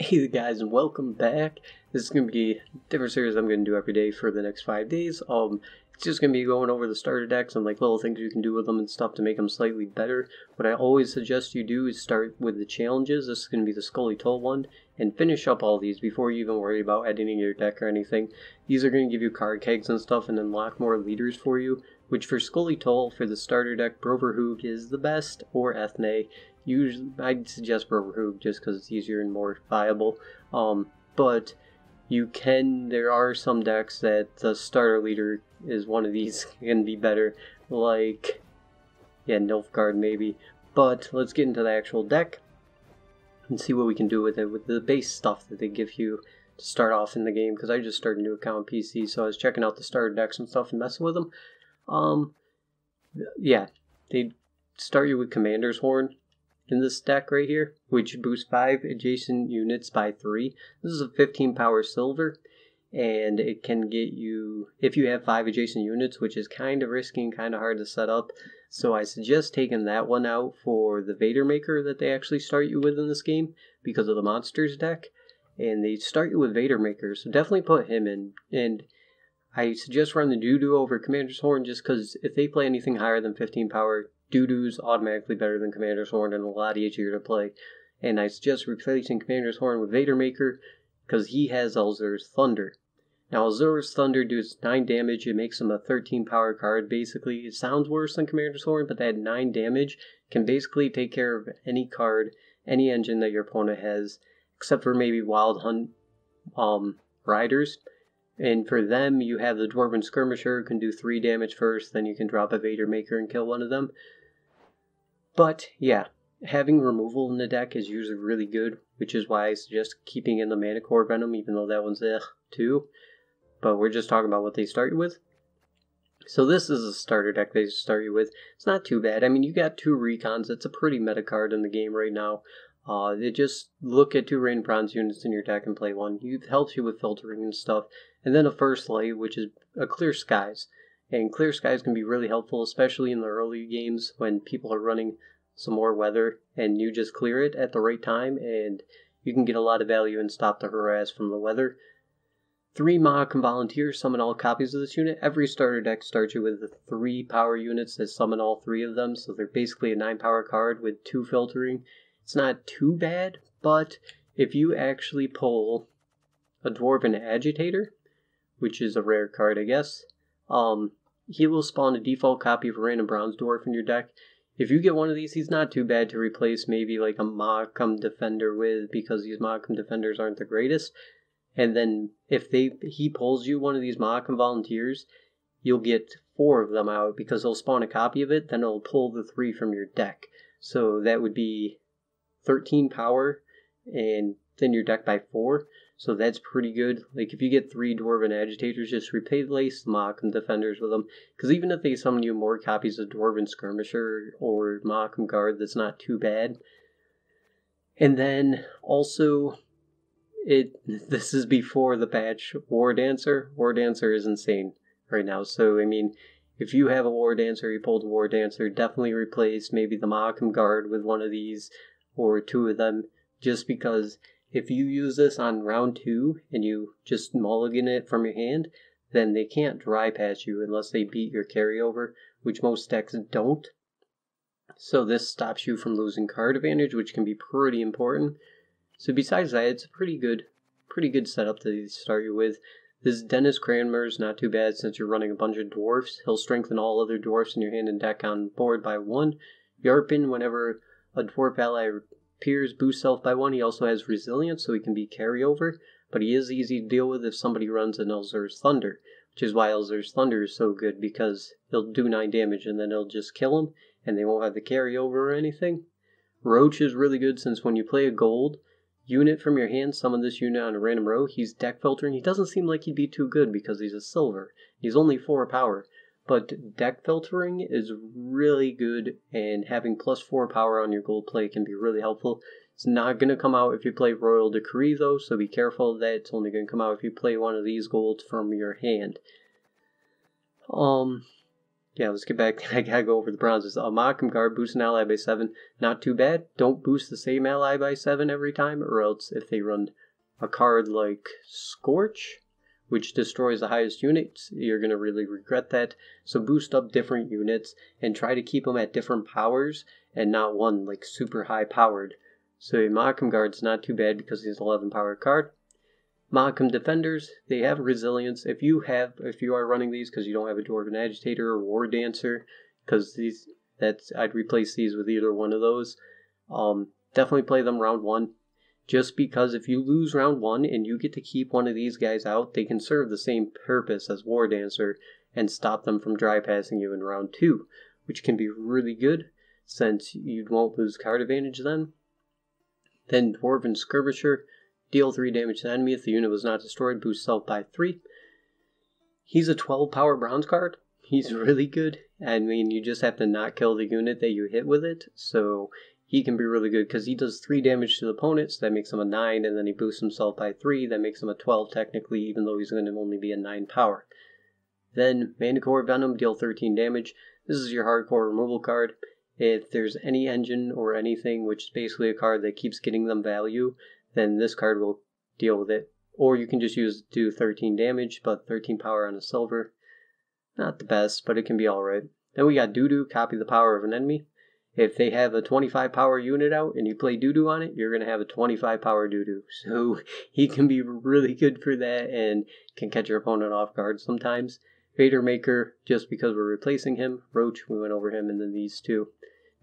Hey guys, and welcome back. This is going to be a different series I'm going to do every day for the next 5 days. It's just going to be going over the starter decks and like little things you can do with them and stuff to make them slightly better. What I always suggest you do is start with the challenges. This is going to be the Scoi'tael one, and finish up all these before you even worry about editing your deck or anything. These are going to give you card kegs and stuff and unlock more leaders for you, which for Scoi'tael, for the starter deck, Broverhoog is the best, or Ethne. Usually, I'd suggest Broverhoog just because it's easier and more viable. But there are some decks that the starter leader is one of these can be better, like, Nilfgaard maybe. But let's get into the actual deck and see what we can do with it, with the base stuff that they give you to start off in the game, because I just started a new account on PC, so I was checking out the starter decks and stuff and messing with them. They start you with Commander's Horn in this deck right here, which boosts 5 adjacent units by 3. This is a 15 power silver, and it can get you, if you have 5 adjacent units, which is kind of risky and kind of hard to set up, so I suggest taking that one out for the Vader Maker that they actually start you with in this game, because of the Monsters deck, and they start you with Vader Maker, so definitely put him in, and I suggest run the Doo-Doo over Commander's Horn, just because if they play anything higher than 15 power, Doo-Doo's automatically better than Commander's Horn and a lot easier to play. And I suggest replacing Commander's Horn with Vader Maker, because he has Elzur's Thunder. Now, Elzur's Thunder does 9 damage. It makes him a 13 power card, basically. It sounds worse than Commander's Horn, but that 9 damage can basically take care of any card, any engine that your opponent has, except for maybe Wild Hunt Riders. And for them, you have the Dwarven Skirmisher, who can do 3 damage first, then you can drop a Vader Maker and kill one of them. But, yeah, having removal in the deck is usually really good, which is why I suggest keeping in the Manicore Venom, even though that one's too. But we're just talking about what they start you with. So this is a starter deck they start you with. It's not too bad. I mean, you got 2 Recons. It's a pretty meta card in the game right now. Just look at 2 Rain Bronze units in your deck and play one. It helps you with filtering and stuff. And then a First Light, which is a Clear Skies. And Clear Skies can be really helpful, especially in the early games when people are running some more weather, and you just clear it at the right time, and you can get a lot of value and stop the harass from the weather. 3 Mahakam Volunteers summon all copies of this unit. Every starter deck starts you with the 3 power units that summon all 3 of them, so they're basically a 9 power card with 2 filtering. It's not too bad, but if you actually pull a Dwarven Agitator, which is a rare card, I guess, he will spawn a default copy of a random Bronze Dwarf in your deck. If you get one of these, he's not too bad to replace maybe like a Mahakam Defender with, because these Mahakam Defenders aren't the greatest. And then if he pulls you one of these Mahakam Volunteers, you'll get 4 of them out, because he'll spawn a copy of it, then it'll pull the 3 from your deck. So that would be 13 power, and then your deck by 4. So that's pretty good. Like, if you get 3 Dwarven Agitators, just replace the Mahakam Defenders with them. Because even if they summon you more copies of Dwarven Skirmisher or Mahakam Guard, that's not too bad. And then, also, this is before the patch, War Dancer. War Dancer is insane right now. So, I mean, if you have a War Dancer, you pulled a War Dancer, definitely replace maybe the Mahakam Guard with one of these, or 2 of them, just because if you use this on round 2 and you just mulligan it from your hand, then they can't dry patch you unless they beat your carryover, which most decks don't. So this stops you from losing card advantage, which can be pretty important. So besides that, it's a pretty good setup to start you with. This Dennis Cranmer is not too bad since you're running a bunch of dwarfs. He'll strengthen all other dwarfs in your hand and deck on board by 1. Yarpin, whenever a dwarf ally appears, boosts self by 1. He also has resilience, so he can be carryover, but he is easy to deal with if somebody runs an Elzur's Thunder, which is why Elzur's Thunder is so good, because he'll do 9 damage and then it'll just kill him, and they won't have the carryover or anything. Roach is really good since when you play a gold unit from your hand, summon this unit on a random row, he's deck filtering. He doesn't seem like he'd be too good because he's a silver. He's only 4 power. But deck filtering is really good, and having plus 4 power on your gold play can be really helpful. It's not going to come out if you play Royal Decree though, so be careful of that. It's only going to come out if you play one of these golds from your hand. yeah, let's get back. I gotta go over the bronzes. Malcolm Guard boosts an ally by 7. Not too bad. Don't boost the same ally by 7 every time, or else if they run a card like Scorch, which destroys the highest units, you're gonna really regret that. So boost up different units and try to keep them at different powers and not one like super high powered. So Malcolm Guard's not too bad because he's an 11 power card. Malcolm Defenders, they have resilience. If you are running these because you don't have a Dwarven Agitator or War Dancer, because I'd replace these with either one of those. Definitely play them round 1. Just because if you lose round 1 and you get to keep one of these guys out, they can serve the same purpose as War Dancer and stop them from dry passing you in round 2, which can be really good since you won't lose card advantage then. Then Dwarven Skirmisher. Deal 3 damage to the enemy if the unit was not destroyed. Boost self by 3. He's a 12 power bronze card. He's really good. I mean, you just have to not kill the unit that you hit with it. So he can be really good because he does 3 damage to the opponent. So that makes him a 9. And then he boosts himself by 3. That makes him a 12 technically, even though he's going to only be a 9 power. Then Manticore Venom. Deal 13 damage. This is your hardcore removal card. If there's any engine or anything, which is basically a card that keeps getting them value, then this card will deal with it. Or you can just do 13 damage, but 13 power on a silver. Not the best, but it can be alright. Then we got Doo-Doo, copy the power of an enemy. If they have a 25 power unit out and you play Doo-Doo on it, you're going to have a 25 power Doo-Doo. So he can be really good for that and can catch your opponent off guard sometimes. Vader Maker, just because we're replacing him. Roach, we went over him, and then these two.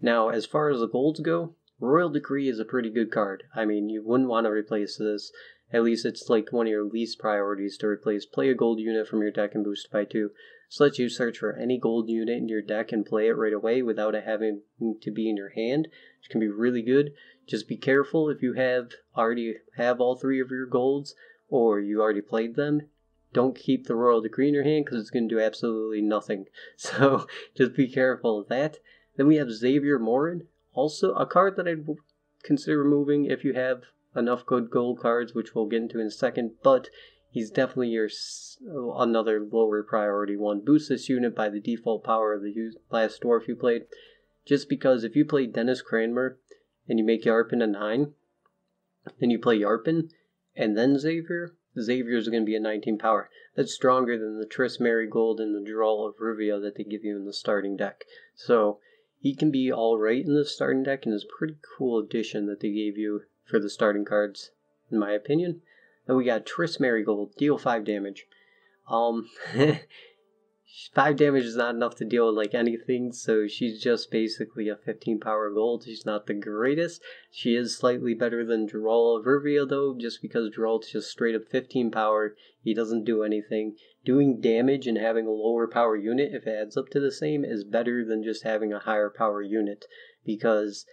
Now, as far as the golds go, Royal Decree is a pretty good card. I mean, you wouldn't want to replace this. At least it's like one of your least priorities to replace. Play a gold unit from your deck and boost by 2. This lets you search for any gold unit in your deck and play it right away without it having to be in your hand, which can be really good. Just be careful if you already have all 3 of your golds, or you already played them. Don't keep the Royal Decree in your hand because it's going to do absolutely nothing. So just be careful of that. Then we have Xavier Morin. Also, a card that I'd consider removing if you have enough good gold cards, which we'll get into in a second, but he's definitely another lower priority one. Boost this unit by the default power of the last dwarf you played. Just because if you play Dennis Cranmer and you make Yarpen a 9, then you play Yarpen and then Xavier is going to be a 19 power. That's stronger than the Triss Marigold and the Drawl of Rivia that they give you in the starting deck. So he can be alright in the starting deck, and is a pretty cool addition that they gave you for the starting cards, in my opinion. Then we got Triss Marigold, deal 5 damage. 5 damage is not enough to deal with like anything, so she's just basically a 15 power gold. She's not the greatest. She is slightly better than Drawl of Rivia though, just because Drawl's just straight up 15 power. He doesn't do anything. Doing damage and having a lower power unit, if it adds up to the same, is better than just having a higher power unit, because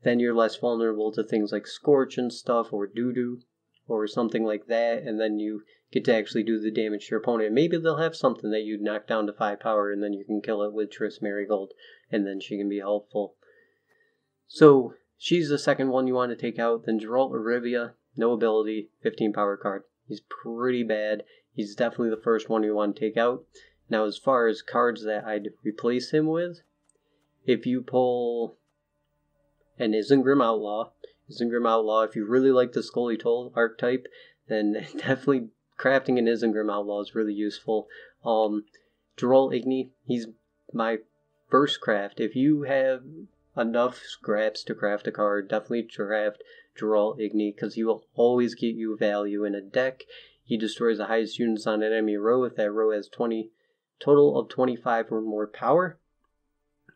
then you're less vulnerable to things like Scorch and stuff, or Doo-Doo, or something like that, and then you get to actually do the damage to your opponent. Maybe they'll have something that you knock down to 5 power, and then you can kill it with Triss Marigold, and then she can be helpful. So, she's the second one you want to take out. Then Geralt of Rivia, no ability, 15 power card. He's pretty bad. He's definitely the first one you want to take out. Now, as far as cards that I'd replace him with, if you pull an Isengrim Outlaw, if you really like the Scoi'tael archetype, then definitely crafting an Isengrim Outlaw is really useful. Geralt Igni, he's my first craft. If you have enough scraps to craft a card, definitely craft Geralt Igni, because he will always get you value in a deck. He destroys the highest units on an enemy row if that row has total of 25 or more power.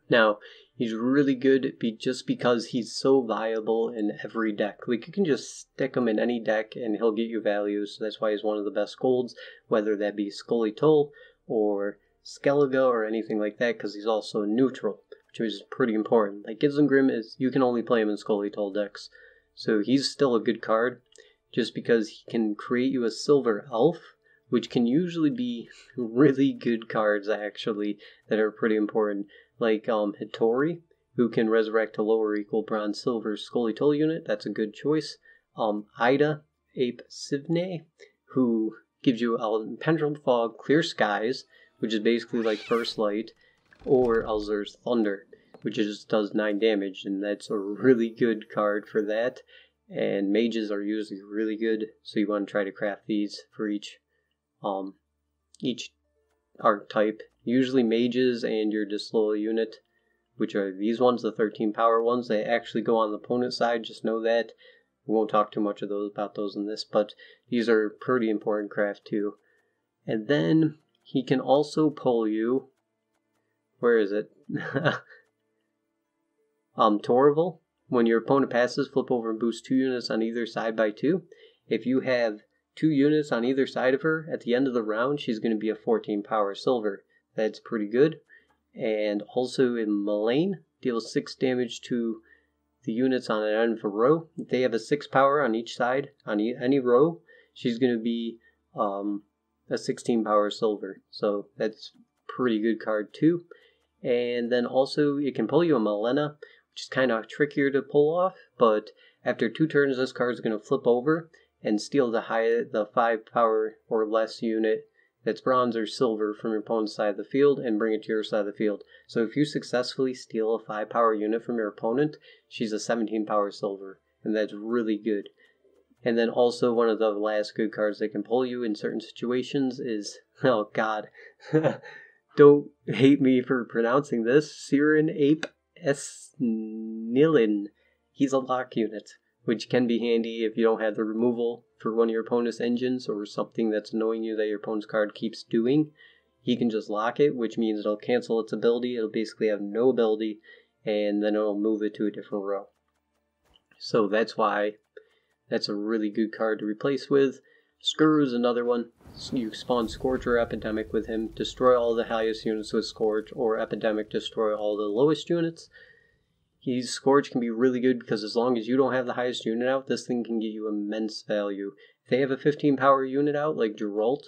Now, he's really good just because he's so viable in every deck. Like, you can just stick him in any deck and he'll get you value, so that's why he's one of the best golds, whether that be Scoi'tael or Skellige or anything like that, because he's also neutral, which is pretty important. Like, Isengrim you can only play him in Scoi'tael decks, so he's still a good card, just because he can create you a silver elf, which can usually be really good cards, actually, that are pretty important. Like Hittori, who can resurrect a lower or equal bronze silver Scoi'tael unit. That's a good choice. Ida, Ape Sivne, who gives you Pendulum Fog, Clear Skies, which is basically like First Light. or Elzer's Thunder, which just does 9 damage, and that's a really good card for that. And mages are usually really good, so you want to try to craft these for each archetype. Usually mages and your disloyal unit, which are these ones, the 13 power ones, they actually go on the opponent's side, just know that. We won't talk too much about those in this, but these are pretty important craft too. And then he can also pull you, where is it? Torval. When your opponent passes, flip over and boost 2 units on either side by 2. If you have 2 units on either side of her, at the end of the round, she's going to be a 14 power silver. That's pretty good. And also in Mullane, deals 6 damage to the units on an end of a row. If they have a 6 power on each side, on any row, she's going to be a 16 power silver. So that's pretty good card too. And then also it can pull you a Malena, which is kind of trickier to pull off, but after 2 turns this card is going to flip over and steal the 5 power or less unit that's bronze or silver from your opponent's side of the field and bring it to your side of the field. So if you successfully steal a 5 power unit from your opponent, she's a 17 power silver, and that's really good. And then also one of the last good cards that can pull you in certain situations is, oh god, don't hate me for pronouncing this, Siren Ape Esnilin. He's a lock unit, which can be handy if you don't have the removal for one of your opponent's engines or something that's annoying you that your opponent's card keeps doing. He can just lock it, which means it'll cancel its ability. It'll basically have no ability, and then it'll move it to a different row. So that's why that's a really good card to replace with. Skuru is another one. You spawn Scorch or Epidemic with him. Destroy all the highest units with Scorch, or Epidemic destroy all the lowest units. Scorch can be really good because as long as you don't have the highest unit out, this thing can get you immense value. If they have a 15 power unit out, like Geralt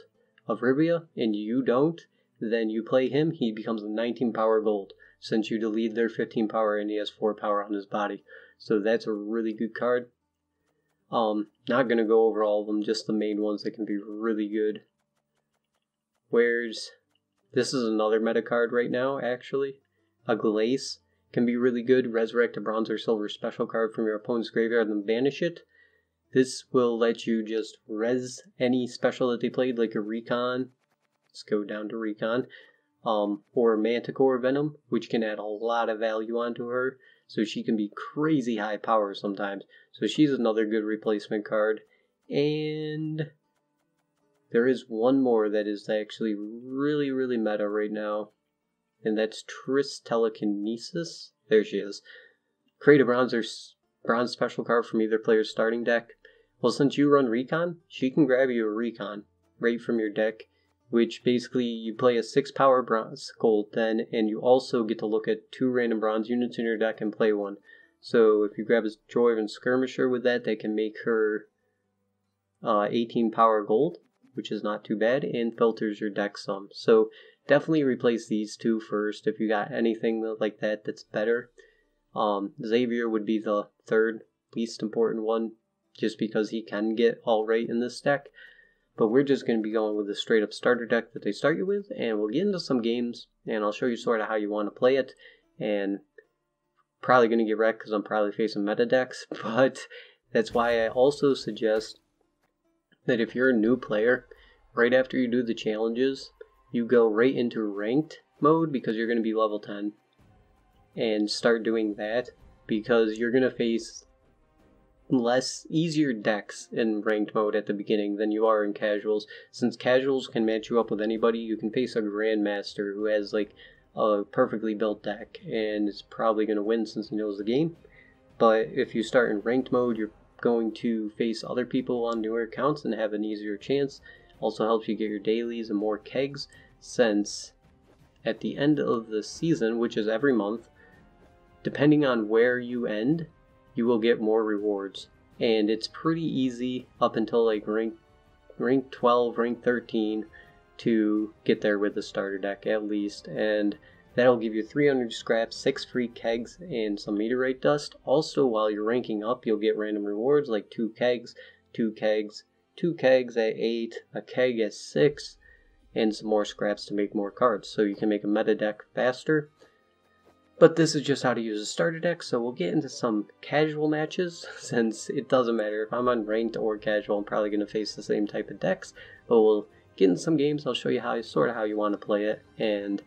of Rivia, and you don't, then you play him, he becomes a 19 power gold, since you delete their 15 power and he has 4 power on his body. So that's a really good card. Not gonna go over all of them, just the main ones that can be really good. This is another meta card right now, actually. A Glace can be really good. Resurrect a bronze or silver special card from your opponent's graveyard and banish it. This will let you just res any special that they played, like a Recon. Let's go down to Recon. Or Manticore Venom, which can add a lot of value onto her. So she can be crazy high power sometimes. So she's another good replacement card. And there is one more that is actually really, really meta right now. And that's Triss Telekinesis. There she is. Create a bronze special card from either player's starting deck. Well, since you run Recon, she can grab you a Recon right from your deck, which basically you play a 6 power bronze gold then, and you also get to look at 2 random bronze units in your deck and play one. So if you grab a Dwarven Skirmisher with that, can make her 18 power gold, which is not too bad, and filters your deck some. So definitely replace these 2 first if you got anything like that that's better. Xavier would be the third least important one, just because he can get alright in this deck. But we're just going to be going with a straight up starter deck that they start you with, and we'll get into some games, and I'll show you sort of how you want to play it, and probably going to get wrecked because I'm probably facing meta decks, but that's why I also suggest that if you're a new player, right after you do the challenges, you go right into ranked mode, because you're going to be level 10, and start doing that, because you're going to face easier decks in ranked mode at the beginning than you are in casuals. Since casuals can match you up with anybody, you can face a grandmaster who has like a perfectly built deck and is probably going to win since he knows the game. But if you start in ranked mode, you're going to face other people on newer accounts and have an easier chance. Also helps you get your dailies and more kegs, since at the end of the season, which is every month, depending on where you end, you will get more rewards, and it's pretty easy up until like rank 12, rank 13 to get there with the starter deck at least, and that'll give you 300 scraps, 6 free kegs, and some meteorite dust. Also, while you're ranking up, you'll get random rewards like 2 kegs, 2 kegs, 2 kegs at 8, a keg at 6, and some more scraps to make more cards, so you can make a meta deck faster. But this is just how to use a starter deck, so we'll get into some casual matches, since it doesn't matter if I'm on ranked or casual, I'm probably going to face the same type of decks, but we'll get in some games. I'll show you how you want to play it, and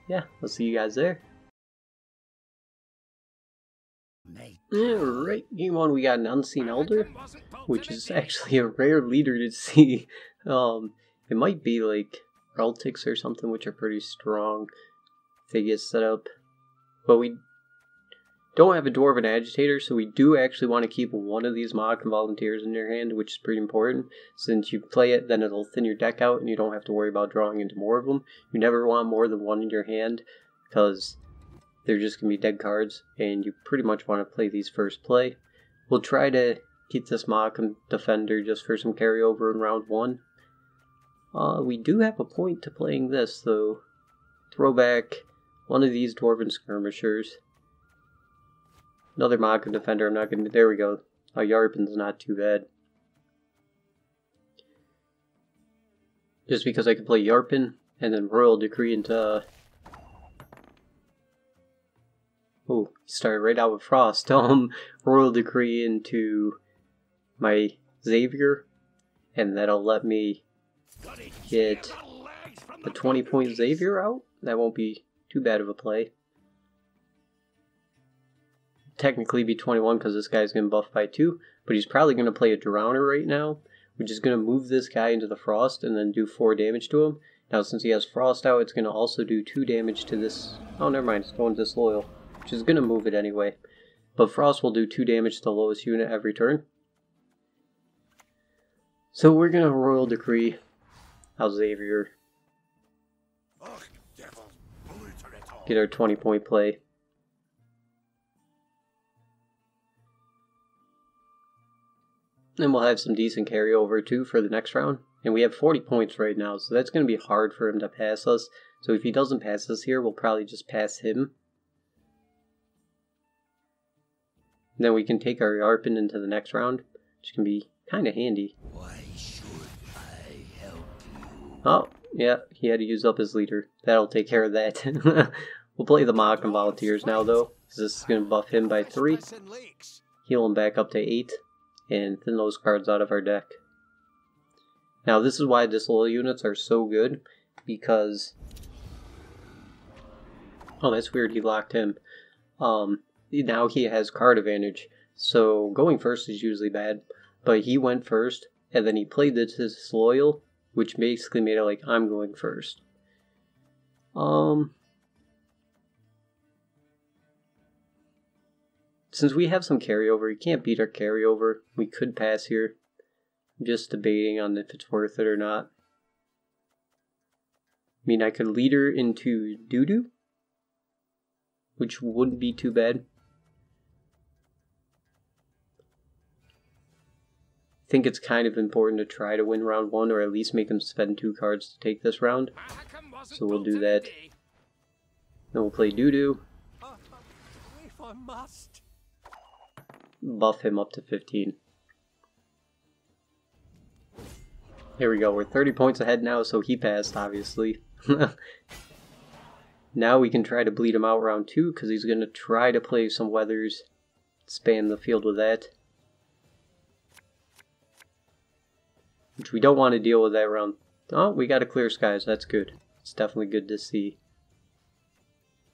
yeah, I'll see you guys there. Alright, game 1 we got an Unseen Elder, which is actually a rare leader to see. It might be like Reltics or something, which are pretty strong if they get set up. But we don't have a Dwarven Agitator, so we do actually want to keep one of these Modicum Volunteers in your hand, which is pretty important. Since you play it, then it'll thin your deck out, and you don't have to worry about drawing into more of them. You never want more than one in your hand, because they're just going to be dead cards, and you pretty much want to play these first play. We'll try to keep this Modicum Defender just for some carryover in round 1. We do have a point to playing this, though. Throw back one of these Dwarven Skirmishers. Another Modicum Defender, I'm not going to... There we go. A Yarpen's not too bad. Just because I can play Yarpen, and then Royal Decree into... Oh, started right out with Frost. Royal Decree into my Xavier, and that'll let me get the 20-point Xavier out. That won't be too bad of a play. Technically be 21 because this guy's going to buff by 2, but he's probably going to play a Drowner right now, which is going to move this guy into the Frost and then do 4 damage to him. Now since he has Frost out, it's going to also do 2 damage to this... Oh, never mind, it's going Disloyal, which is going to move it anyway. But Frost will do 2 damage to the lowest unit every turn. So we're going to Royal Decree out Xavier. Get our 20-point play. And we'll have some decent carryover too for the next round. And we have 40 points right now, so that's going to be hard for him to pass us. So if he doesn't pass us here, we'll probably just pass him. And then we can take our Yarpen into the next round, which can be kind of handy. Why should I help you? Oh, yeah, he had to use up his leader. That'll take care of that. We'll play the Modicum Volunteers now, though, because this is going to buff him by 3, heal him back up to 8, and thin those cards out of our deck. Now, this is why Disloyal units are so good, because... Oh, that's weird, he locked him. Now he has card advantage, so going first is usually bad, but he went first, and then he played the Disloyal, which basically made it like I'm going first. Since we have some carryover, you can't beat our carryover. We could pass here. I'm just debating on if it's worth it or not. I mean, I could leader into Doo-Doo, which wouldn't be too bad. I think it's kind of important to try to win round 1, or at least make them spend 2 cards to take this round. So we'll do that. Then we'll play Doo-Doo. If I must. Buff him up to 15. Here we go, we're 30 points ahead now, so he passed, obviously. Now we can try to bleed him out round 2, because he's going to try to play some Weathers, span the field with that. Which we don't want to deal with that round. Oh, we got a Clear Skies, that's good. It's definitely good to see.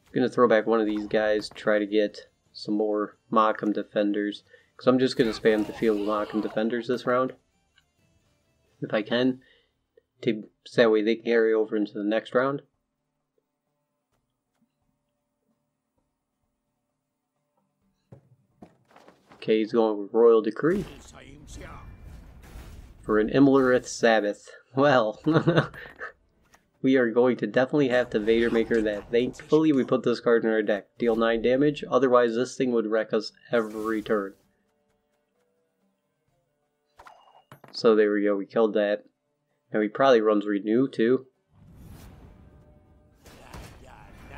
I'm going to throw back one of these guys, try to get some more Modicum Defenders, because I'm just going to spam the field with Modicum Defenders this round, if I can, so that way they can carry over into the next round. Okay, he's going with Royal Decree for an Imlerith Sabbath. Well, we are going to definitely have to Vader Maker that. Thankfully, we put this card in our deck. Deal 9 damage, otherwise this thing would wreck us every turn. So there we go, we killed that. And he probably runs Renew too.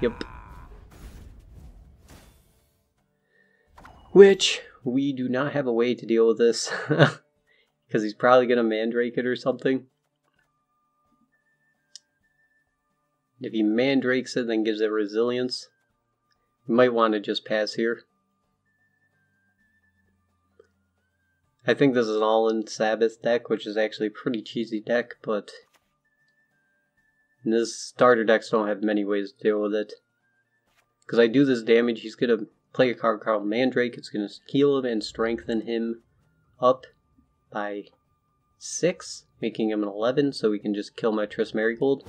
Yep. Which, we do not have a way to deal with this. Because he's probably going to Mandrake it or something. If he mandrakes it, then gives it resilience. You might want to just pass here. I think this is an all-in Sabbath deck, which is actually a pretty cheesy deck, but this starter decks don't have many ways to deal with it. Because I do this damage, he's going to play a card called Mandrake. It's going to heal him and strengthen him up by 6, making him an 11, so we can just kill my Triss Marigold.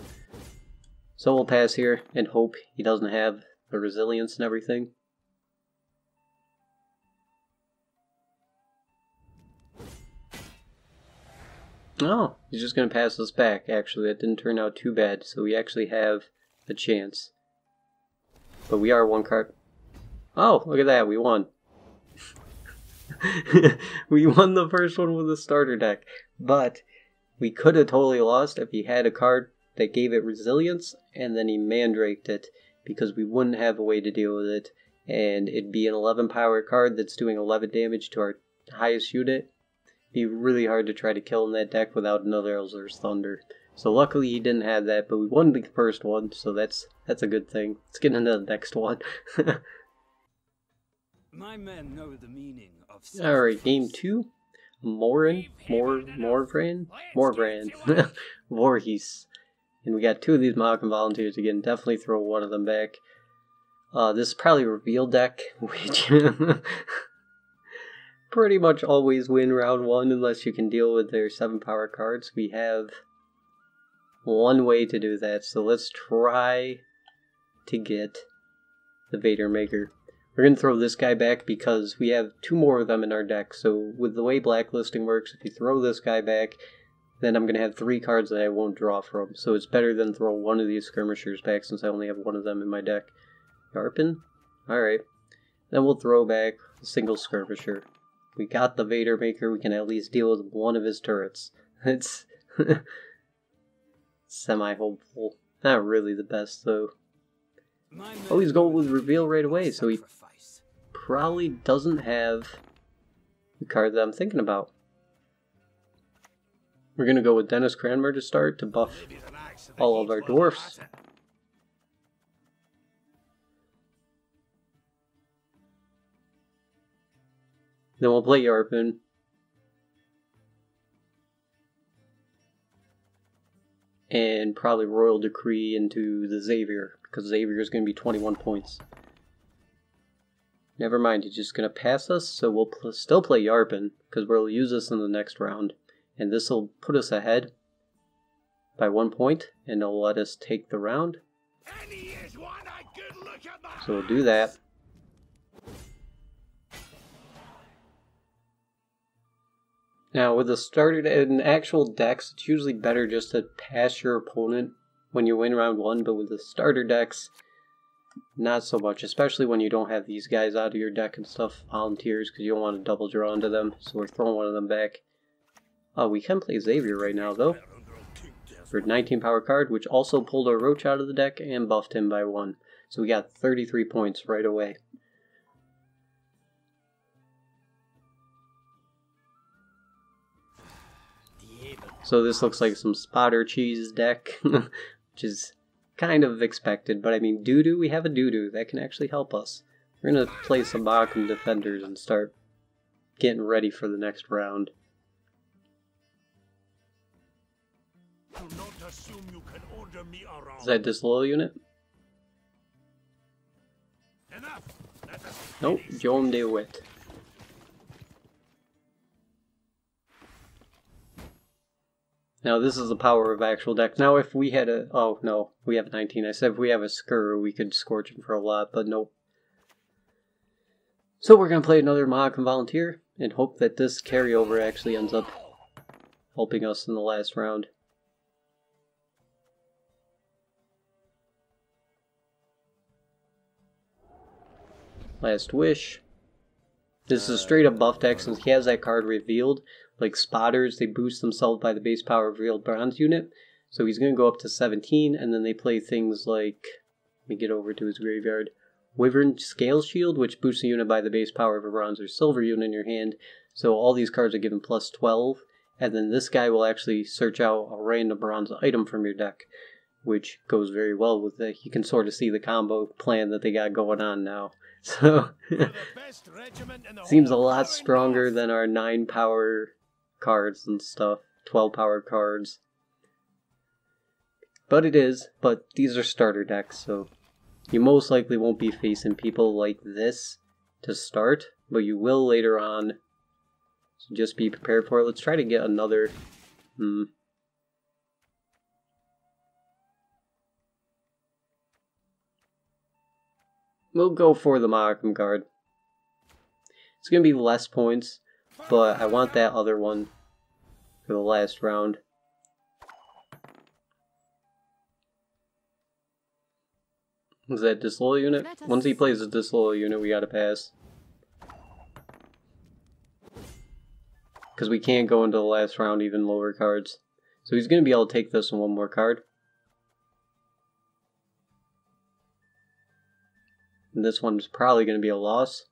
So we'll pass here and hope he doesn't have the resilience and everything. Oh, he's just going to pass us back. Actually, that didn't turn out too bad, so we actually have a chance. But we are one card. Oh, look at that, we won. We won the first one with a starter deck. But we could have totally lost if he had a card that gave it resilience, and then he mandraked it, because we wouldn't have a way to deal with it, and it'd be an 11 power card that's doing 11 damage to our highest unit. It'd be really hard to try to kill in that deck without another Elzer's Thunder. So luckily he didn't have that, but we won the first one, so that's a good thing. Let's get into the next one. My men know the meaning of Alright, game 2. Morbrand, Voorhees. And we got 2 of these Malcolm Volunteers again. Definitely throw one of them back. This is probably a reveal deck, which pretty much always win round 1 unless you can deal with their 7 power cards. We have one way to do that, so let's try to get the Vader Maker. We're going to throw this guy back because we have 2 more of them in our deck. So with the way blacklisting works, if you throw this guy back, then I'm going to have 3 cards that I won't draw from. So it's better than throw one of these skirmishers back since I only have one of them in my deck. Yarpin? Alright. Then we'll throw back a single skirmisher. We got the Vader Maker, we can at least deal with one of his turrets. It's semi-hopeful. Not really the best though. Oh, he's going with reveal right away, so he probably doesn't have the card that I'm thinking about. We're going to go with Dennis Cranmer to start to buff all of our dwarfs. Then we'll play Yarpin. And probably Royal Decree into the Xavier, because Xavier is going to be 21 points. Never mind, he's just going to pass us, so we'll still play Yarpin, because we'll use this in the next round. And this will put us ahead by 1 point, and it'll let us take the round. So we'll do that. Now, with the starter in actual decks, it's usually better just to pass your opponent when you win round 1, but with the starter decks, not so much, especially when you don't have these guys out of your deck and stuff, volunteers, because you don't want to double draw into them, so we're throwing one of them back. Oh, we can play Xavier right now, though, for a 19 power card, which also pulled our Roach out of the deck and buffed him by 1. So we got 33 points right away. So this looks like some spotter cheese deck, which is kind of expected, but I mean, Doo-Doo, we have a Doo-Doo, that can actually help us. We're going to play some Malcolm Defenders and start getting ready for the next round. Is that disloyal unit? Nope, Joan de Witt. Now this is the power of actual deck. Now if we had a... oh no, we have 19. I said if we have a Skur, we could scorch him for a lot, but nope. So we're going to play another Malcolm Volunteer, and hope that this carryover actually ends up helping us in the last round. Last Wish. This is a straight up buff deck since he has that card revealed. Like spotters, they boost themselves by the base power of revealed bronze unit. So he's going to go up to 17, and then they play things like, let me get over to his graveyard, Wyvern Scale Shield, which boosts a unit by the base power of a bronze or silver unit in your hand. So all these cards are given plus 12, and then this guy will actually search out a random bronze item from your deck. which goes very well with it. You can sort of see the combo plan that they got going on now. So, seems a lot stronger than our 9 power cards and stuff, 12 power cards. But it is, but these are starter decks, so you most likely won't be facing people like this to start, but you will later on. So just be prepared for it. Let's try to get another... We'll go for the Markham card. It's going to be less points, but I want that other one for the last round. Is that disloyal unit? Once he plays a disloyal unit, we gotta pass. Because we can't go into the last round even lower cards. So he's going to be able to take this one more card. And this one's probably going to be a loss.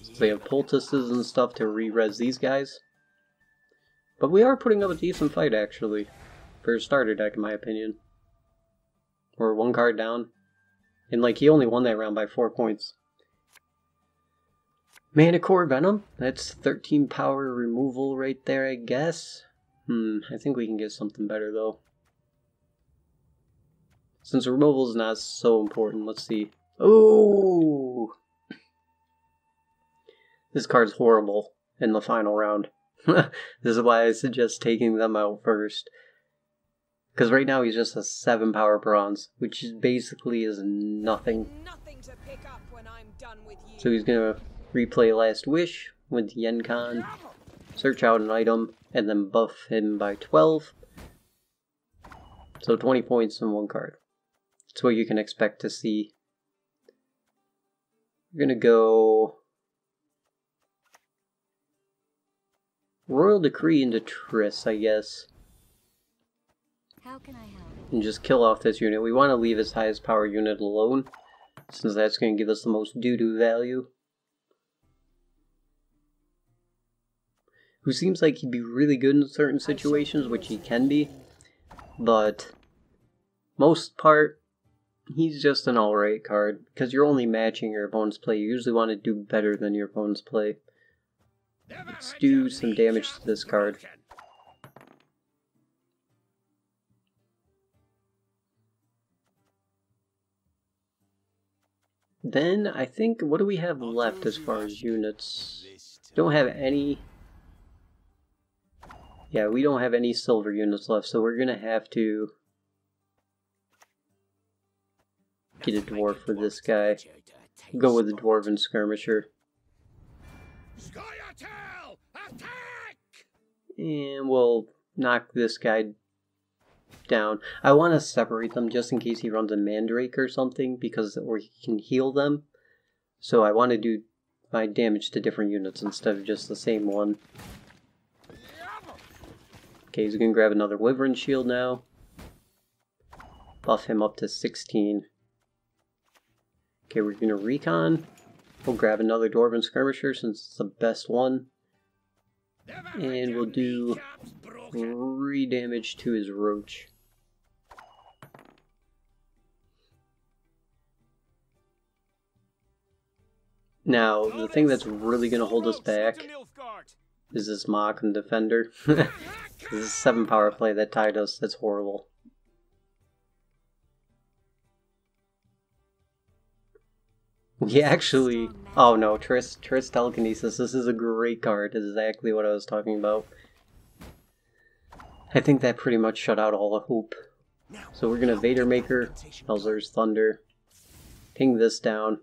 So they have poultices and stuff to re-res these guys. But we are putting up a decent fight actually. For a starter deck in my opinion. We're 1 card down. And like he only won that round by 4 points. Mana Core Venom. That's 13 power removal right there, I guess. I think we can get something better though. Since removal is not so important, let's see. Oh! This card's horrible in the final round. This is why I suggest taking them out first. Because right now he's just a 7 power bronze, which basically is nothing. To pick up when I'm done with you. So he's gonna replay Last Wish with Yenkon, search out an item, and then buff him by 12. So 20 points in 1 card. That's what you can expect to see. We're gonna go Royal Decree into Triss, I guess. How can I help? And just kill off this unit. We want to leave his highest power unit alone, since that's going to give us the most doo-doo value. Who seems like he'd be really good in certain situations, which he can be, but most part, he's just an alright card, because you're only matching your opponent's play. You usually want to do better than your opponent's play. Let's do some damage to this card. Then, I think, what do we have left as far as units? Don't have any... Yeah, we don't have any silver units left, so we're gonna have to get a dwarf for this guy. Go with the dwarven skirmisher. Scoi'tael, attack! And we'll knock this guy down. I want to separate them just in case he runs a Mandrake or something, or he can heal them. So I want to do my damage to different units instead of just the same one. Okay, he's going to grab another Wyvern Shield now. Buff him up to 16. Okay, we're going to recon. We'll grab another Dwarven Skirmisher since it's the best one. And we'll do 3 damage to his Roach. Now, the thing that's really going to hold us back is this Markham Defender. This is 7 power play that tied us. That's horrible. We actually... Oh no, Triss Telekinesis. This is a great card. This is exactly what I was talking about. I think that pretty much shut out all the hope. So we're going to Vader Maker, Elzer's Thunder, ping this down.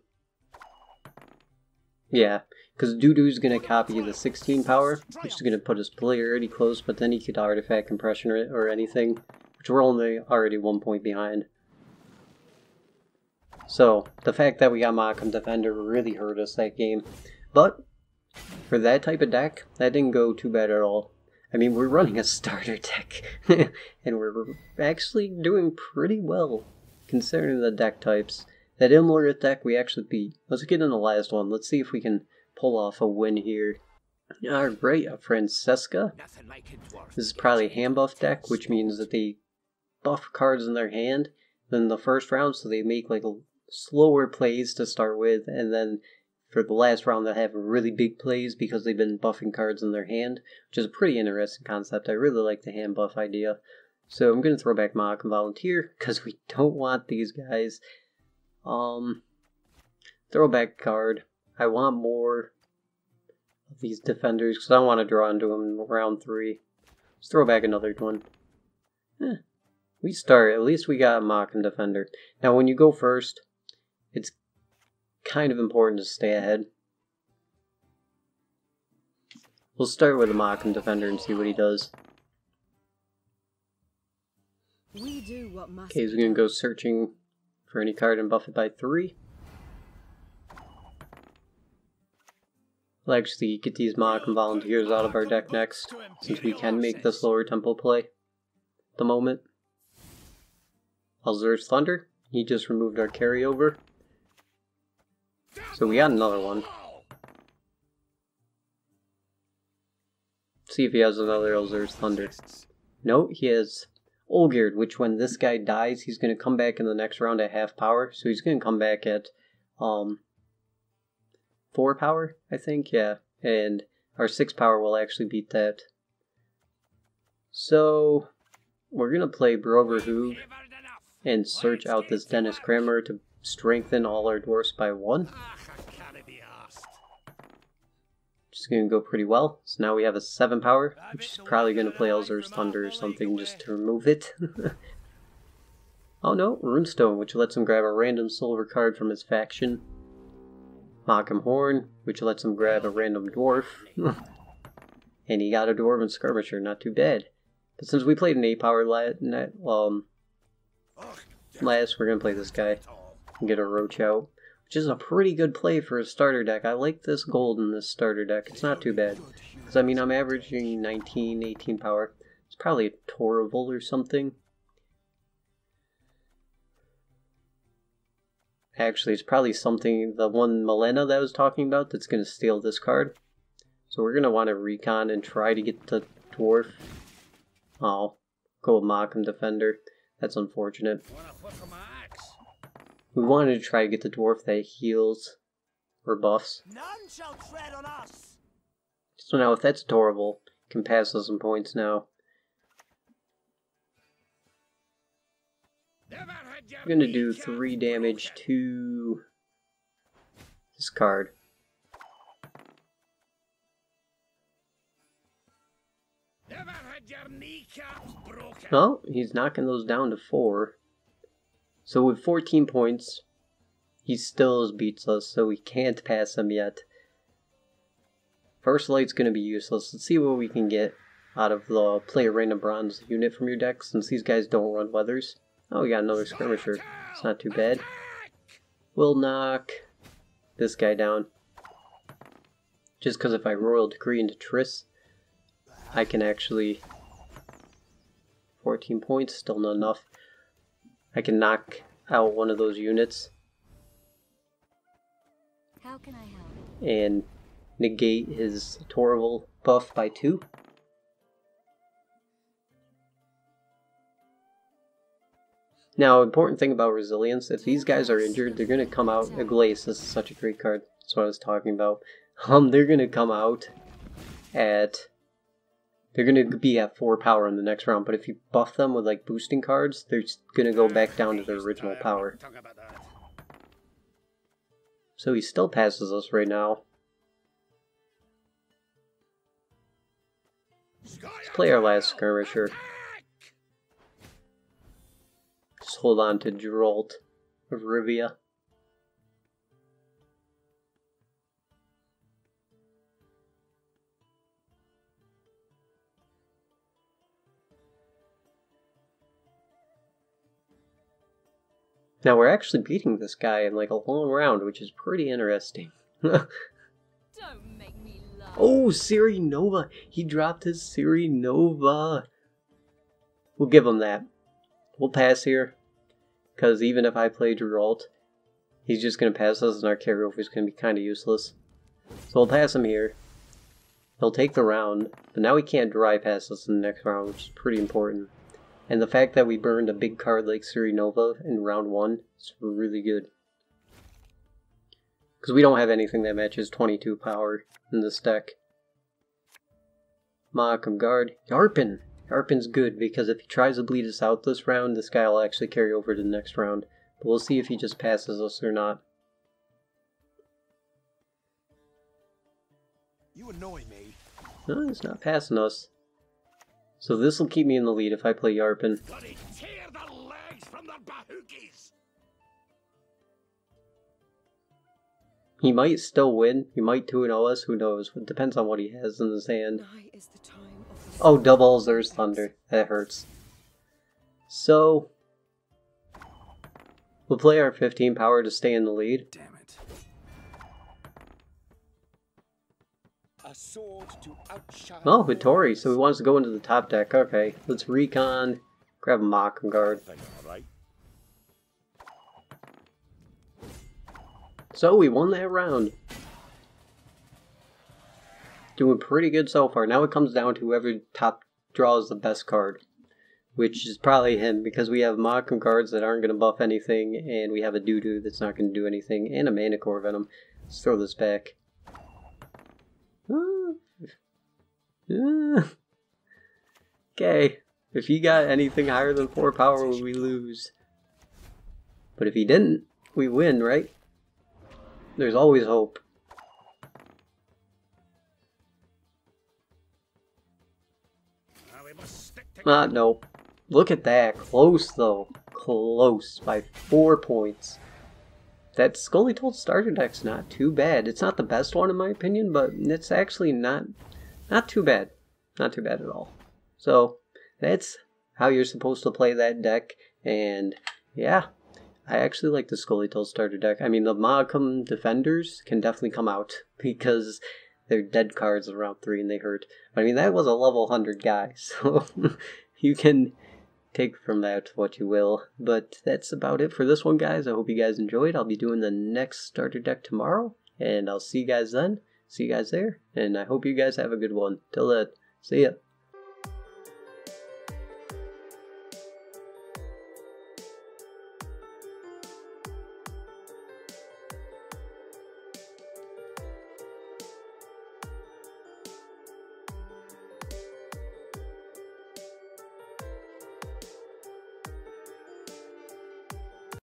Yeah, because Doodoo's going to copy the 16 power, which is going to put his player already close, but then he could Artifact Compression or anything, which we're only already 1 point behind. So, the fact that we got Markham Defender really hurt us that game. But, for that type of deck, that didn't go too bad at all. I mean, we're running a starter deck, and we're actually doing pretty well, considering the deck types. That Imlerith deck we actually beat. Let's get in the last one. Let's see if we can pull off a win here. Alright, a Francesca. This is probably a hand buff deck, which means that they buff cards in their hand than the first round, so they make like a slower plays to start with, and then for the last round they have really big plays because they've been buffing cards in their hand, which is a pretty interesting concept. I really like the hand buff idea. So I'm going to throw back Mock and Volunteer because we don't want these guys. Throw back card. I want more of these defenders because I don't want to draw into them in round 3. Let's throw back another one. We start. At least we got a Mock and Defender. Now when you go first, it's kind of important to stay ahead. We'll start with a Mock and Defender and see what he does. We do what must Okay, he's going to go searching for any card and buff it by 3. We'll actually get these Mock and Volunteers out of our deck next, since we can make this lower tempo play at the moment. Elzur's Thunder, he just removed our carryover. So we got another one. See if he has another Elzur's Thunder. No, he has Olgierd, which when this guy dies, he's going to come back in the next round at half power. So he's going to come back at 4 power, I think, yeah. And our 6 power will actually beat that. So we're going to play Broverhoog and search out this Dennis Kramer to strengthen all our dwarfs by 1. Just going to go pretty well. So now we have a 7 power, which is probably going to play Elzur's Thunder or something just to remove it. Oh no, Runestone, which lets him grab a random silver card from his faction. Mock-'em Horn, which lets him grab a random dwarf. And he got a Dwarven Skirmisher, not too bad. But since we played an 8 power last, we're going to play this guy and get a Roach out. Which is a pretty good play for a starter deck. I like this gold in this starter deck. It's not too bad. Because, I mean, I'm averaging 19, 18 power. It's probably a Torval or something. Actually, it's probably something, the one Malena that I was talking about, that's going to steal this card. So we're going to want to recon and try to get the dwarf. Oh, go with Mock-'em Defender. That's unfortunate. We wanted to try to get the dwarf that heals or buffs. None shall tread on us. So now if that's Torval, can pass us some points now. I'm going to do 3 damage to this card. Oh, he's knocking those down to 4. So with 14 points, he still beats us, so we can't pass him yet. First Light's going to be useless. Let's see what we can get out of the play a random bronze unit from your deck, since these guys don't run weathers. Oh, we got another Skirmisher. It's not too bad. We'll knock this guy down. Just because if I Royal Decree into Triss, I can actually... 14 points, still not enough. I can knock out one of those units. How can I help? And negate his Torval buff by 2. Now, important thing about resilience, if these guys are injured, they're going to come out... Glace, this is such a great card. That's what I was talking about. They're going to come out at... They're going to be at 4 power in the next round, but if you buff them with like boosting cards, they're going to go back down to their original power. So he still passes us right now. Let's play our last Skirmisher. Just hold on to Geralt of Rivia. Now we're actually beating this guy in like a long round, which is pretty interesting. Don't make me laugh. Oh, Ciri Nova! He dropped his Ciri Nova! We'll give him that. We'll pass here. Because even if I play Geralt, he's just going to pass us and our carryover is going to be kind of useless. So we'll pass him here. He'll take the round, but now he can't dry pass us in the next round, which is pretty important. And the fact that we burned a big card like Nova in round 1 is really good. Because we don't have anything that matches 22 power in this deck. Mahakam Guard. Yarpen! Yarpen's good because if he tries to bleed us out this round, this guy will actually carry over to the next round. But we'll see if he just passes us or not. You annoy me. No, he's not passing us. So this will keep me in the lead if I play Yarpen. Bloody tear the legs from the bahookies. He might still win. He might 2-0 us. Who knows? It depends on what he has in his hand. Nigh is the time of the Oh, doubles. There's Thunder. That hurts. So we'll play our 15 power to stay in the lead. Damn it. A sword to outshine. Oh, Vittori. So he wants to go into the top deck. Okay, let's recon. Grab a Mahakam Guard. All right. So we won that round. Doing pretty good so far. Now it comes down to whoever top draws the best card. Which is probably him, because we have Mahakam Guards that aren't going to buff anything, and we have a Doo-Doo that's not going to do anything, and a Mana Core Venom. Let's throw this back. Okay. If he got anything higher than 4 power, we lose. But if he didn't, we win, right? There's always hope. No. Look at that. Close, though. Close. By 4 points. That Scoi'tael starter deck's not too bad. It's not the best one in my opinion, but it's actually not too bad. Not too bad at all. So, that's how you're supposed to play that deck. And, yeah. I actually like the Scoi'tael starter deck. I mean, the Mahakam Defenders can definitely come out because they're dead cards in round 3 and they hurt. But I mean, that was a level 100 guy, so you can take from that what you will. But that's about it for this one, guys. I hope you guys enjoyed. I'll be doing the next starter deck tomorrow, and I'll see you guys then. See you guys there, and I hope you guys have a good one. Till then, see ya.